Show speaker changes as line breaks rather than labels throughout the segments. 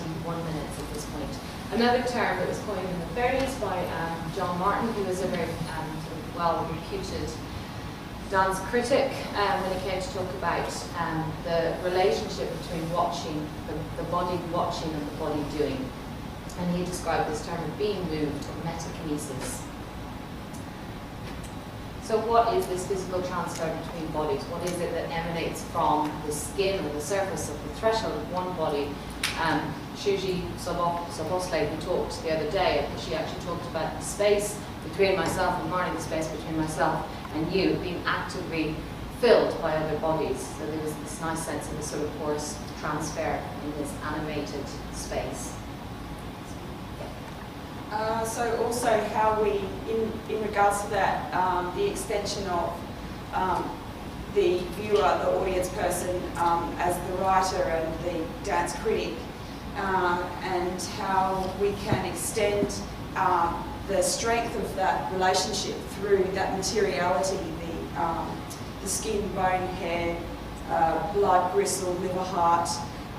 21 minutes at this point. Another term that was coined in the 30s by John Martin, who was a very sort of well-reputed dance critic, when he came to talk about the relationship between watching, the body watching and the body doing. And he described this term of being moved, or metakinesis. So what is this physical transfer between bodies? What is it that emanates from the skin or the surface of the threshold of one body? Shuji Sobosle, who talked the other day, she actually talked about the space between myself and Marnie, the space between myself and you, being actively filled by other bodies. So there was this nice sense of a sort of porous transfer in this animated space.
So also how we, in regards to that, the extension of the viewer, the audience person, as the writer and the dance critic, and how we can extend the strength of that relationship through that materiality, the skin, bone, hair, blood, gristle, liver, heart,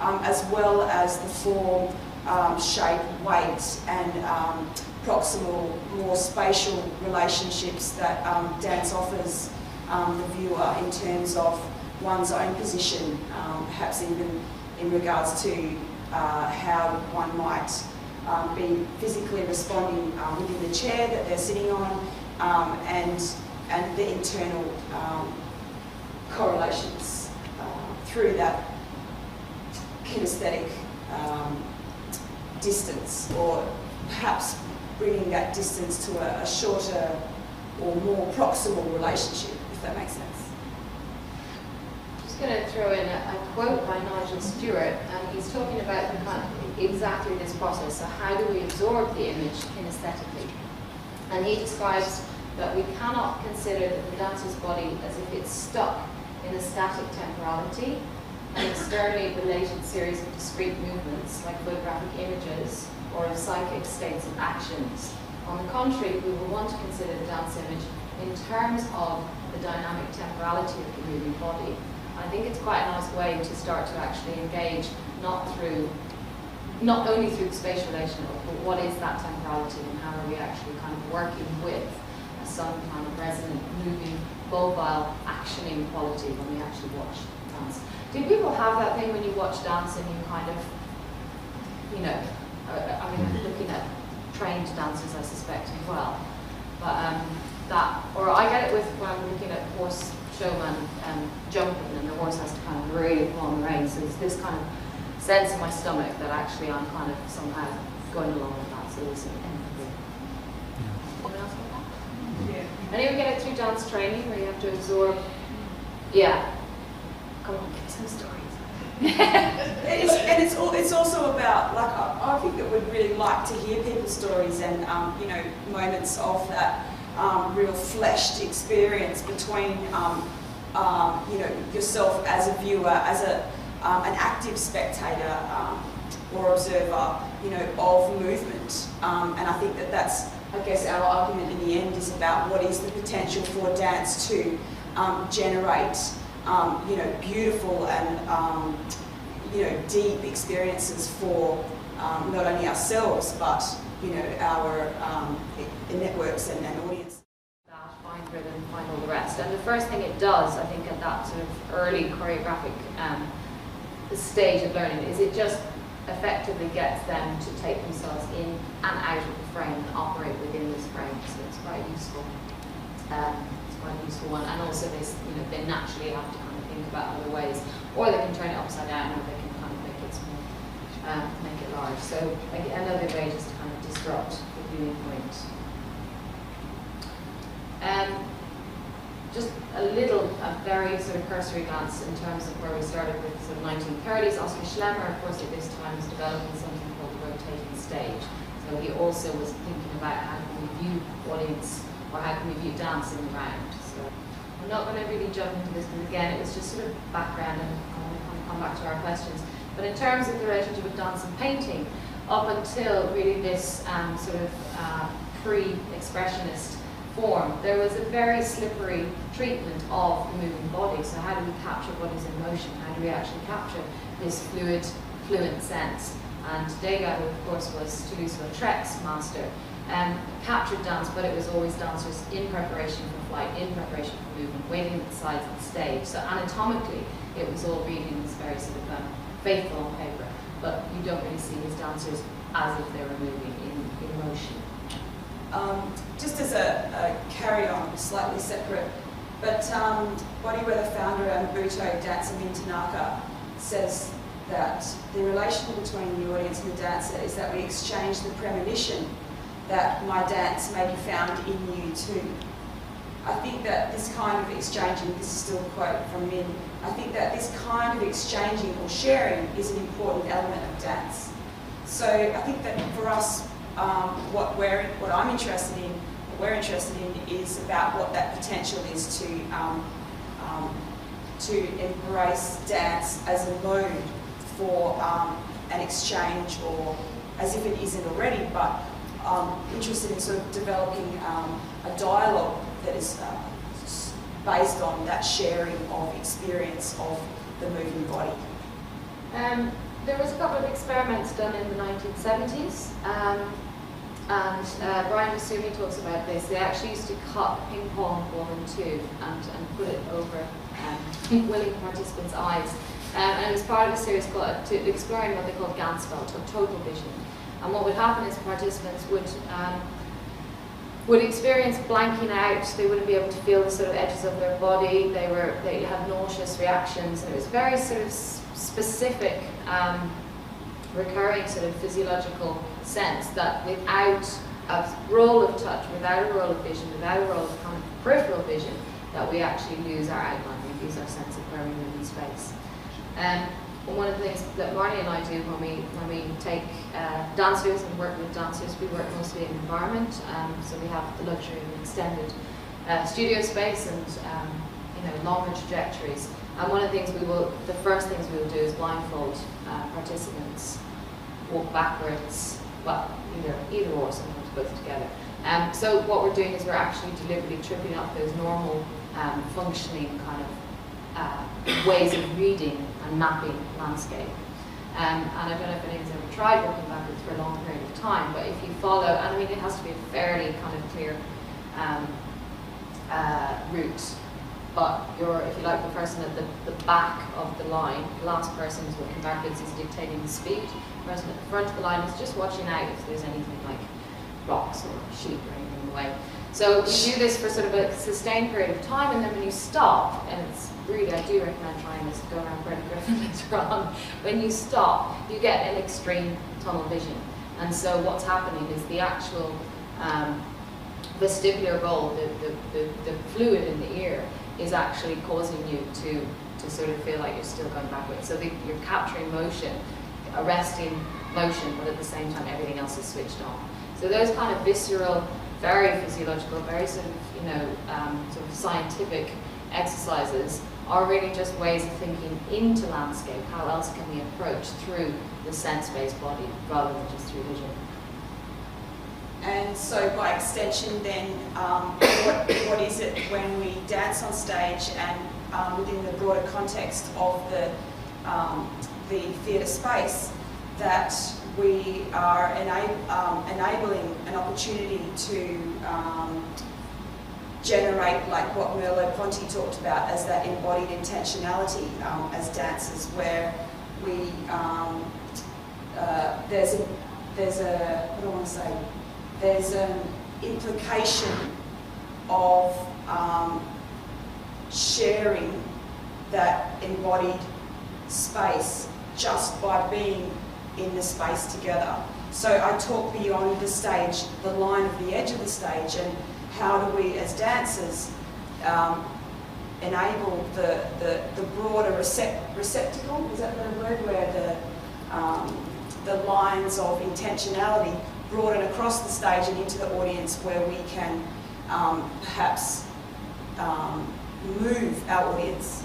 as well as the form, shape, weight, and proximal, more spatial relationships that dance offers the viewer in terms of one's own position, perhaps even in regards to how one might be physically responding within the chair that they're sitting on, and the internal correlations through that kinesthetic distance, or perhaps bringing that distance to a shorter or more proximal relationship, if that makes sense.
I'm just going to throw in a quote by Nigel Stewart, and he's talking about the kind of exactly this process. So how do we absorb the image kinesthetically? And he describes that we cannot consider the dancer's body as if it's stuck in a static temporality, an externally related series of discrete movements like photographic images or of psychic states and actions. On the contrary, we will want to consider the dance image in terms of the dynamic temporality of the moving body. I think it's quite a nice way to start to actually engage not only through the spatial relation, but what is that temporality and how are we actually kind of working with some kind of resonant, moving, mobile, actioning quality when we actually watch dance. Do people have that thing when you watch dance and you kind of, you know, I mean, looking at trained dancers, I suspect as well, but or I get it with when I'm looking at horse showman jumping and the horse has to kind of really pull on the reins. So there's this kind of sense in my stomach that actually I'm kind of somehow going along with that. So there's empathy. Anyone else get that? Yeah. Anyone get it through dance training where you have to absorb? Yeah. Come on, give me some stories.
It's also about, like, I think that we'd really like to hear people's stories and you know, moments of that real fleshed experience between you know, yourself as a viewer, as an active spectator or observer, you know, of movement. And I think that that's, I guess, our argument in the end is about what is the potential for dance to generate, you know, beautiful and you know, deep experiences for not only ourselves but, you know, our networks and audience.
Find rhythm, find all the rest. And the first thing it does, I think, at that sort of early choreographic stage of learning is it just effectively gets them to take themselves in and out of the frame and operate within this frame. So it's quite useful. It's quite a useful one. And also this, you know, they naturally have to kind of think about other ways, or they can turn it upside down, or they can kind of make it small, make it large. So another way just to kind of disrupt the viewing point. Just a very sort of cursory glance in terms of where we started with sort of 1930s. Oscar Schlemmer, of course, at this time was developing something called the rotating stage. So he also was thinking about how can we view audience, or how can we view dancing around. So I'm not going to really jump into this because, again, it was just sort of background, and I'll come back to our questions. But in terms of the relationship of dance and painting, up until really this sort of pre-expressionist form, there was a very slippery treatment of the moving body. So how do we capture bodies in motion? How do we actually capture this fluid fluent sense. And Day8, who of course was Toulouse-Lautrec's master, captured dance, but it was always dancers in preparation for flight, in preparation for movement, waiting at the sides of the stage. So anatomically, it was all reading was very sort of faithful on paper, but you don't really see his dancers as if they were moving in motion.
Just as a carry-on, slightly separate, but Bodyweather founder Amabuto Dancer Tanaka says that the relation between the audience and the dancer is that we exchange the premonition that my dance may be found in you too. I think that this kind of exchanging, this is still a quote from Min, I think that this kind of exchanging or sharing is an important element of dance. So I think that for us, what I'm interested in, what we're interested in, is about what that potential is to embrace dance as a mode for an exchange, or as if it isn't already, but interested in sort of developing a dialogue that is based on that sharing of experience of the moving body.
There was a couple of experiments done in the 1970s, and Brian Masumi talks about this. They actually used to cut a ping pong ball in two and put it over willing participants' eyes. And it was part of a series called exploring what they called Ganzfeld, or total vision. And what would happen is participants would experience blanking out. They wouldn't be able to feel the sort of edges of their body. They had nauseous reactions, and it was very sort of specific, recurring sort of physiological sense that without a role of touch, without a role of vision, without a role of kind of peripheral vision, that we actually lose our outline, we lose our sense of where we move in space. One of the things that Marnie and I do when we take dancers and work with dancers, we work mostly in environment. So we have the luxury of an extended studio space and longer trajectories. And one of the things the first things we will do is blindfold participants, walk backwards, well, either or, sometimes both together. So what we're doing is we're actually deliberately tripping up those normal functioning kind of ways of reading and mapping landscape. And I don't know if anyone's ever tried walking backwards for a long period of time, but if you follow, and I mean it has to be a fairly kind of clear route, but if you like, the person at the back of the line, the last person who's walking backwards is dictating the speed. The person at the front of the line is just watching out if there's anything like rocks or sheep or anything in the way. So you do this for sort of a sustained period of time, and then when you stop, and it's really, I do recommend trying this, go around Freddie Griffin later on, when you stop, you get an extreme tunnel vision. And so what's happening is the actual vestibular bulb, the fluid in the ear, is actually causing you to sort of feel like you're still going backwards. So you're capturing motion, arresting motion, but at the same time everything else is switched on. So those kind of visceral, very physiological, very sort of scientific exercises are really just ways of thinking into landscape. How else can we approach through the sense-based body rather than just through vision?
And so by extension then, what is it when we dance on stage and within the broader context of the theatre space, that we are enabling an opportunity to generate, like what Merleau-Ponty talked about as that embodied intentionality as dancers, where we there's an implication of sharing that embodied space just by being in the space together. So I talk beyond the stage, the line of the edge of the stage, and how do we as dancers enable the broader receptacle, is that the word, where the lines of intentionality broaden across the stage and into the audience, where we can perhaps move our audience